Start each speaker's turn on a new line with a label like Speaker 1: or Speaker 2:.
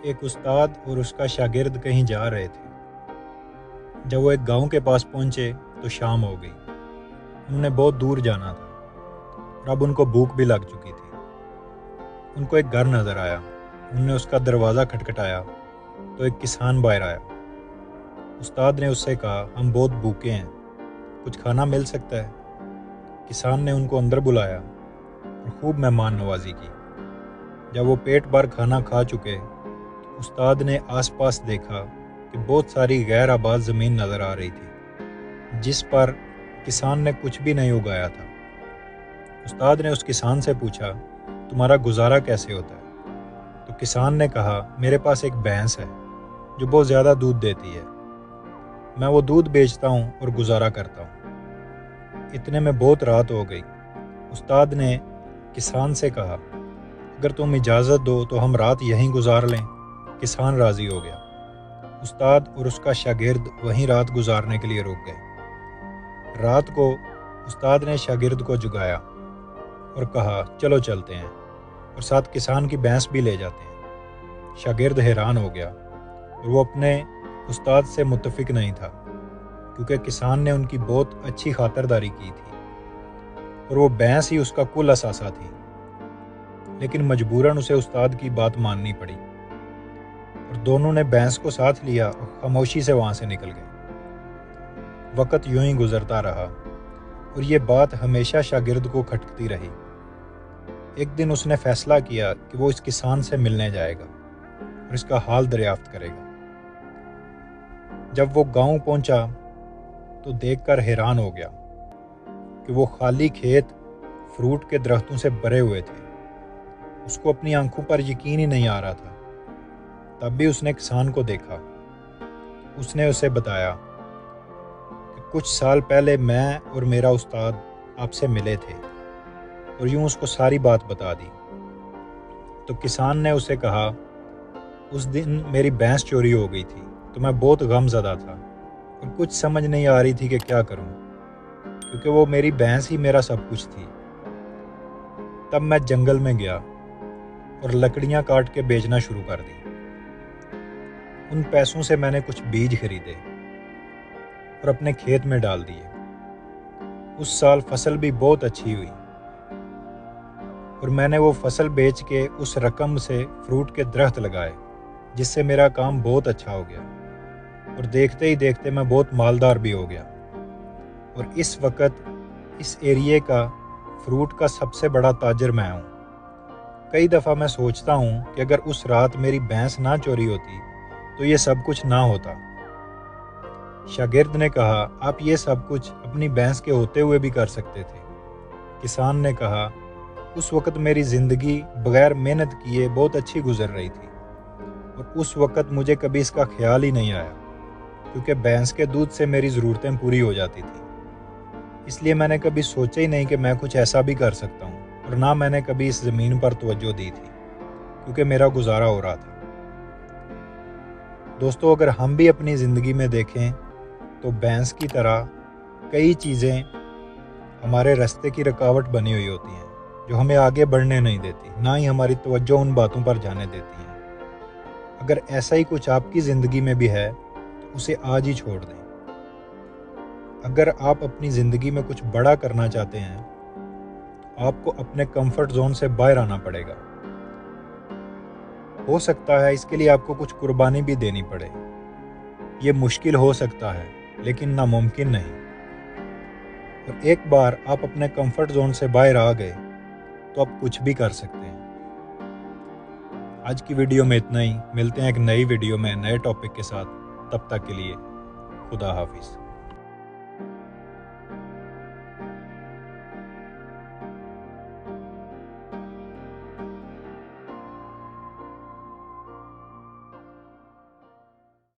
Speaker 1: ایک استاد اور اس کا شاگرد کہیں جا رہے تھے۔ جب وہ ایک گاؤں کے پاس پہنچے تو شام ہو گئی۔ انہوں نے بہت دور جانا تھا اور اب ان کو بھوک بھی لگ چکی تھی۔ ان کو ایک گھر نظر آیا۔ انہوں نے اس کا دروازہ کھٹکھٹایا تو ایک کسان باہر آیا۔ استاد نے اس سے کہا، ہم بہت بھوکے ہیں، کچھ کھانا مل سکتا ہے؟ کسان نے ان کو اندر بلایا اور خوب مہمان نوازی کی۔ جب وہ پیٹ بھر کھانا کھا چکے تو استاد نے آس پاس دیکھا کہ بہت ساری غیر آباد زمین نظر آ رہی تھی جس پر کسان نے کچھ بھی نہیں اگایا تھا۔ استاد نے اس کسان سے پوچھا، تمہارا گزارا کیسے ہوتا ہے؟ تو کسان نے کہا، میرے پاس ایک بھینس ہے جو بہت زیادہ دودھ دیتی ہے، میں وہ دودھ بیچتا ہوں اور گزارا کرتا ہوں۔ اتنے میں بہت رات ہو گئی۔ استاد نے کسان سے کہا، اگر تم اجازت دو تو ہم رات یہیں گزار لیں۔ کسان راضی ہو گیا۔ استاد اور اس کا شاگرد وہیں رات گزارنے کے لیے رک گئے۔ رات کو استاد نے شاگرد کو جگایا اور کہا، چلو چلتے ہیں، اور ساتھ کسان کی بھینس بھی لے جاتے ہیں۔ شاگرد حیران ہو گیا اور وہ اپنے استاد سے متفق نہیں تھا، کیونکہ کسان نے ان کی بہت اچھی خاطرداری کی تھی اور وہ بھینس ہی اس کا کل اثاثہ تھی، لیکن مجبوراً اسے استاد کی بات ماننی پڑی اور دونوں نے بھینس کو ساتھ لیا اور خاموشی سے وہاں سے نکل گئے۔ وقت یوں ہی گزرتا رہا اور یہ بات ہمیشہ شاگرد کو کھٹکتی رہی۔ ایک دن اس نے فیصلہ کیا کہ وہ اس کسان سے ملنے جائے گا اور اس کا حال دریافت کرے گا۔ جب وہ گاؤں پہنچا تو دیکھ کر حیران ہو گیا کہ وہ خالی کھیت فروٹ کے درختوں سے بھرے ہوئے تھے۔ اس کو اپنی آنکھوں پر یقین ہی نہیں آ رہا تھا۔ تب بھی اس نے کسان کو دیکھا۔ اس نے اسے بتایا کہ کچھ سال پہلے میں اور میرا استاد آپ سے ملے تھے، اور یوں اس کو ساری بات بتا دی۔ تو کسان نے اسے کہا، اس دن میری بھینس چوری ہو گئی تھی تو میں بہت غم زدہ تھا اور کچھ سمجھ نہیں آ رہی تھی کہ کیا کروں، کیونکہ وہ میری بھینس ہی میرا سب کچھ تھی۔ تب میں جنگل میں گیا اور لکڑیاں کاٹ کے بیچنا شروع کر دی۔ ان پیسوں سے میں نے کچھ بیج خریدے اور اپنے کھیت میں ڈال دیے۔ اس سال فصل بھی بہت اچھی ہوئی اور میں نے وہ فصل بیچ کے اس رقم سے فروٹ کے درخت لگائے، جس سے میرا کام بہت اچھا ہو گیا اور دیکھتے ہی دیکھتے میں بہت مالدار بھی ہو گیا، اور اس وقت اس ایریے کا فروٹ کا سب سے بڑا تاجر میں ہوں۔ کئی دفعہ میں سوچتا ہوں کہ اگر اس رات میری بھینس نہ چوری ہوتی تو یہ سب کچھ نہ ہوتا۔ شاگرد نے کہا، آپ یہ سب کچھ اپنی بھینس کے ہوتے ہوئے بھی کر سکتے تھے۔ کسان نے کہا، اس وقت میری زندگی بغیر محنت کیے بہت اچھی گزر رہی تھی، اور اس وقت مجھے کبھی اس کا خیال ہی نہیں آیا، کیونکہ بھینس کے دودھ سے میری ضرورتیں پوری ہو جاتی تھیں۔ اس لیے میں نے کبھی سوچا ہی نہیں کہ میں کچھ ایسا بھی کر سکتا ہوں، اور نہ میں نے کبھی اس زمین پر توجہ دی تھی، کیونکہ میرا گزارا ہو رہا تھا۔ دوستو، اگر ہم بھی اپنی زندگی میں دیکھیں تو بھینس کی طرح کئی چیزیں ہمارے راستے کی رکاوٹ بنی ہوئی ہوتی ہیں، جو ہمیں آگے بڑھنے نہیں دیتی، نہ ہی ہماری توجہ ان باتوں پر جانے دیتی ہیں۔ اگر ایسا ہی کچھ آپ کی زندگی میں بھی ہے تو اسے آج ہی چھوڑ دیں۔ اگر آپ اپنی زندگی میں کچھ بڑا کرنا چاہتے ہیں تو آپ کو اپنے کمفرٹ زون سے باہر آنا پڑے گا۔ ہو سکتا ہے اس کے لیے آپ کو کچھ قربانی بھی دینی پڑے۔ یہ مشکل ہو سکتا ہے لیکن ناممکن نہیں۔ اور ایک بار آپ اپنے کمفرٹ زون سے باہر آ گئے تو آپ کچھ بھی کر سکتے ہیں۔ آج کی ویڈیو میں اتنا ہی۔ ملتے ہیں ایک نئی ویڈیو میں نئے ٹاپک کے ساتھ۔ تب تک کے لیے خدا حافظ۔